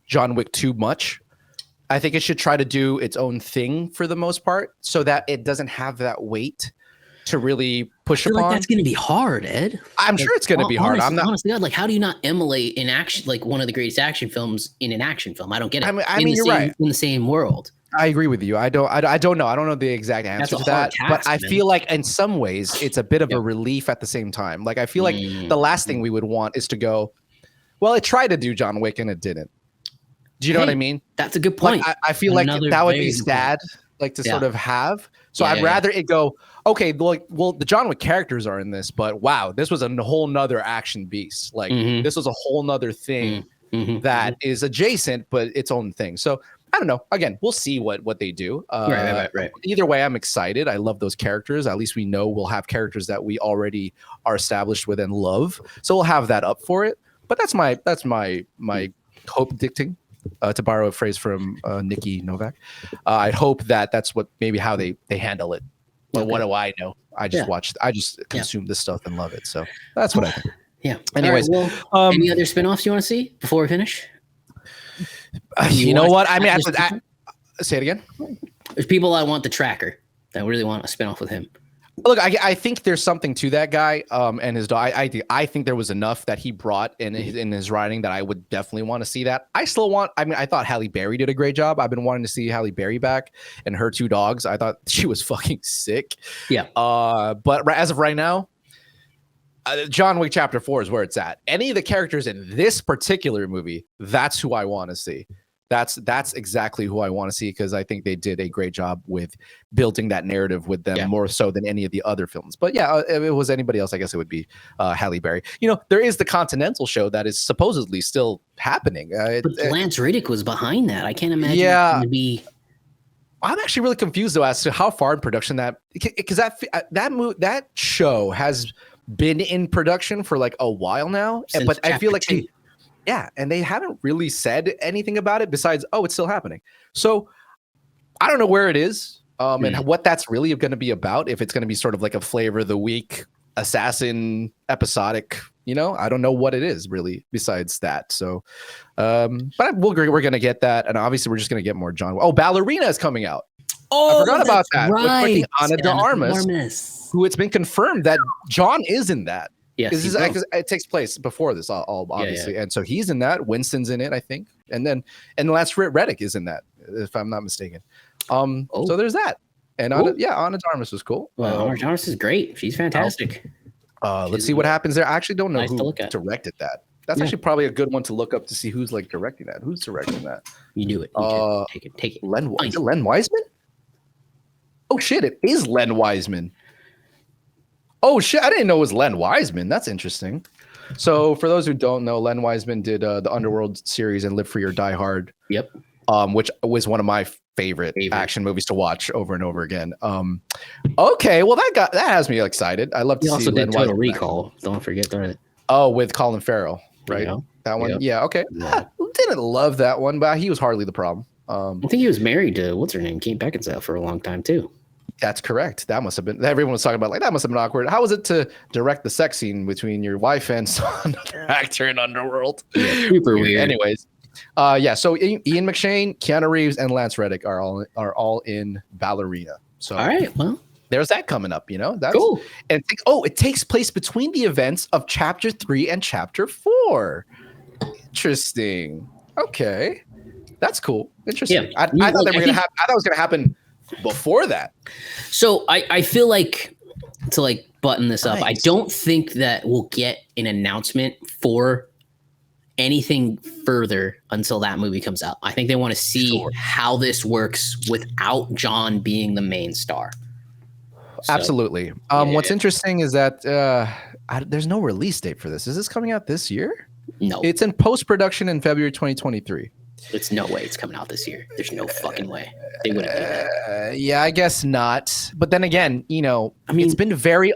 John Wick too much. I think it should try to do its own thing for the most part, so that it doesn't have that weight to really push upon. Like that's going to be hard, Ed. I'm sure it's going to be hard. Honestly, God, like how do you not emulate an action, like one of the greatest action films in an action film? I don't get it. I mean, you're right. In the same world. I agree with you. I don't know. I don't know the exact answer to that, but I feel like in some ways it's a bit of a relief at the same time. Like I feel like the last thing we would want is to go, well, it tried to do John Wick and it didn't. Do you know what I mean? That's a good point. Like, I feel like that would be sad, like to sort of have. So I'd rather it go, okay, well, the John Wick characters are in this, but wow, this was a whole nother action beast. Like this was a whole nother thing that is adjacent, but its own thing. So I don't know. Again, we'll see what they do. Right. Either way, I'm excited. I love those characters. At least we know we'll have characters that we already are established with and love. So we'll have that up for it. But that's my hope dictating. To borrow a phrase from Nikki Novak, I'd hope that's what maybe how they handle it. But what do I know? I just consume this stuff and love it. So that's what I think. Yeah. Anyways, right, well, any other spinoffs you want to see before we finish? You know what? I mean, say it again. There's people I want the tracker that really want a spinoff with him. Look, I think there's something to that guy and his dog. I think there was enough that he brought in his writing that I would definitely want to see that. I thought Halle Berry did a great job. I've been wanting to see Halle Berry back and her two dogs. I thought she was fucking sick. Yeah. But as of right now, John Wick Chapter 4 is where it's at. Any of the characters in this particular movie, that's who I want to see. That's exactly who I want to see, because I think they did a great job with building that narrative with them more so than any of the other films. But yeah, if it was anybody else, I guess it would be Halle Berry. You know, there is the Continental show that is supposedly still happening. But Lance Reddick was behind that. I can't imagine it's going to be. I'm actually really confused though as to how far in production because that show has been in production for like a while now, but I feel like and they haven't really said anything about it besides, it's still happening. So I don't know where it is and what that's really going to be about. If it's going to be sort of like a flavor of the week assassin episodic You know, I don't know what it is really besides that. So, but we're gonna get that, and obviously we're just gonna get more John. Oh, Ballerina is coming out. Oh, I forgot about that. Right. With Ana de Armas, who it's been confirmed that John is in that. Yes, it takes place before this, all obviously, and so he's in that. Winston's in it, I think, and Lance Reddick is in that, if I'm not mistaken. So there's that, and Ana de Armas was cool. Well, Ana de Armas is great. She's fantastic. Let's see what happens there. I actually don't know who directed that. That's actually probably a good one to look up to see who's like directing that. Who's directing that? You do it. Take it. Is it Len Wiseman? Oh shit! It is Len Wiseman. Oh shit! I didn't know it was Len Wiseman. That's interesting. So for those who don't know, Len Wiseman did the Underworld series and Live Free or Die Hard. Yep. Which was one of my favorite action movies to watch over and over again. Okay, well that has me excited. I love to see. Also Len did Total Wiseman Recall. Don't forget that. Oh, with Colin Farrell, right? That one. Yep. Yeah. Okay. Yeah. Didn't love that one, but he was hardly the problem. I think he was married to what's her name, Kate Beckinsale, for a long time too. That's correct. That must have been. Everyone was talking about that must have been awkward. How was it to direct the sex scene between your wife and another actor in Underworld? Yeah, super weird. Anyways. So Ian McShane, Keanu Reeves, and Lance Reddick are all in Ballerina. So all right, well, there's that coming up. You know, that's cool. And it takes place between the events of Chapter 3 and Chapter 4. Interesting. Okay, that's cool. Interesting. Yeah, I thought it was gonna happen before that. So I feel like to like button this up, I don't think that we'll get an announcement for anything further until that movie comes out. I think they want to see how this works without John being the main star. So, absolutely. What's interesting is that there's no release date for this. Is this coming out this year? No. It's in post-production in February 2023. It's no way it's coming out this year. There's no fucking way. They wouldn't do that. Yeah, I guess not. But then again, you know, it's been very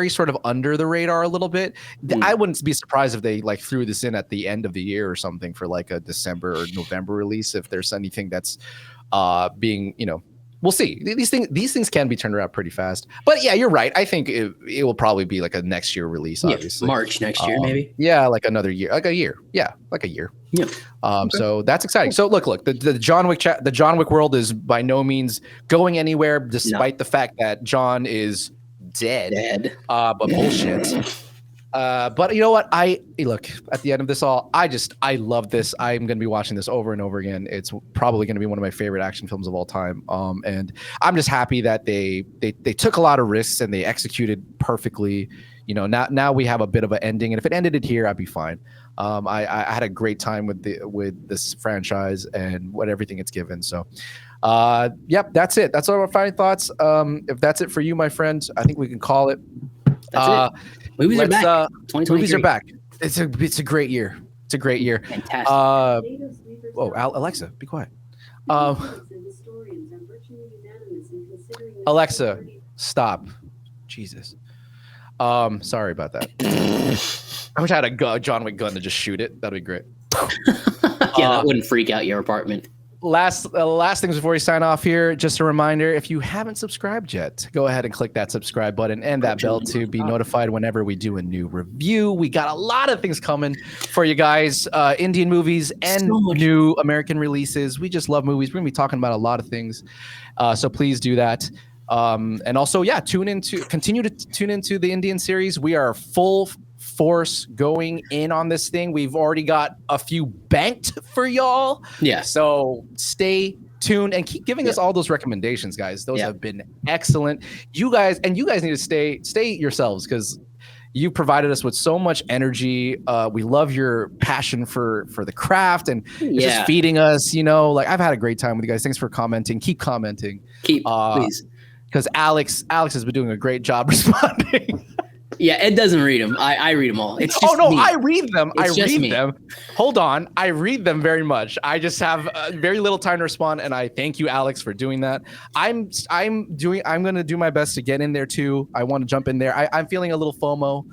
sort of under the radar a little bit. I wouldn't be surprised if they like threw this in at the end of the year or something for like a December or November release. If there's anything that's being, you know, we'll see. These things can be turned around pretty fast. But yeah, you're right. I think it will probably be like a next year release, obviously. March next year, maybe. Yeah, like another year. Like a year. Yeah, like a year. Yeah. So that's exciting. So look, the John Wick world is by no means going anywhere, despite the fact that John is dead. But bullshit. But you know what? Look, at the end of this all, I love this. I'm going to be watching this over and over again. It's probably going to be one of my favorite action films of all time. And I'm just happy that they took a lot of risks and they executed perfectly. You know, now we have a bit of an ending, and if it ended it here, I'd be fine. I had a great time with this franchise and everything it's given. So, yep, that's it. That's all our final thoughts. If that's it for you, my friend, I think we can call it. That's it. Movies are back. Movies are back. It's a great year. It's a great year. Fantastic. Alexa, be quiet. Alexa, stop. Jesus. Sorry about that. I wish I had a John Wick gun to just shoot it. That'd be great. Yeah, that wouldn't freak out your apartment. Last things before we sign off here, just a reminder, if you haven't subscribed yet, go ahead and click that subscribe button and that bell to be notified whenever we do a new review. We got a lot of things coming for you guys, Indian movies and new American releases. We just love movies. We're gonna be talking about a lot of things, so please do that. And also, continue to tune into the Indian series. We are full force going in on this thing. We've already got a few banked for y'all. Yeah. So stay tuned and keep giving us all those recommendations, guys. Those have been excellent. You guys need to stay yourselves, because you provided us with so much energy. We love your passion for the craft and just feeding us. You know, like I've had a great time with you guys. Thanks for commenting. Keep commenting. Please. Because Alex has been doing a great job responding. Yeah, Ed doesn't read them. I read them all. It's just me. I read them. Them. Hold on, I read them very much. I just have very little time to respond, and I thank you, Alex, for doing that. I'm going to do my best to get in there too. I want to jump in there. I'm feeling a little FOMO,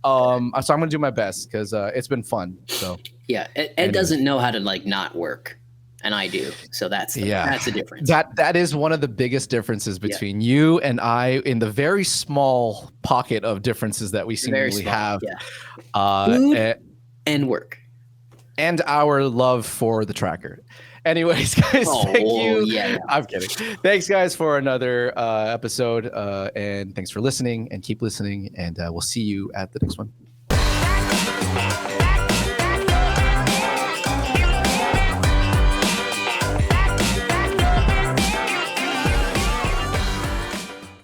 so I'm going to do my best because it's been fun. So yeah, Ed doesn't know how to like not work. and I do. So that's the difference. That is one of the biggest differences between you and I in the very small pocket of differences that we seemingly have. Food and work. And our love for the tracker. Anyways, guys, thank you. Yeah. I'm kidding. Thanks, guys, for another episode. And thanks for listening, and keep listening. And we'll see you at the next one.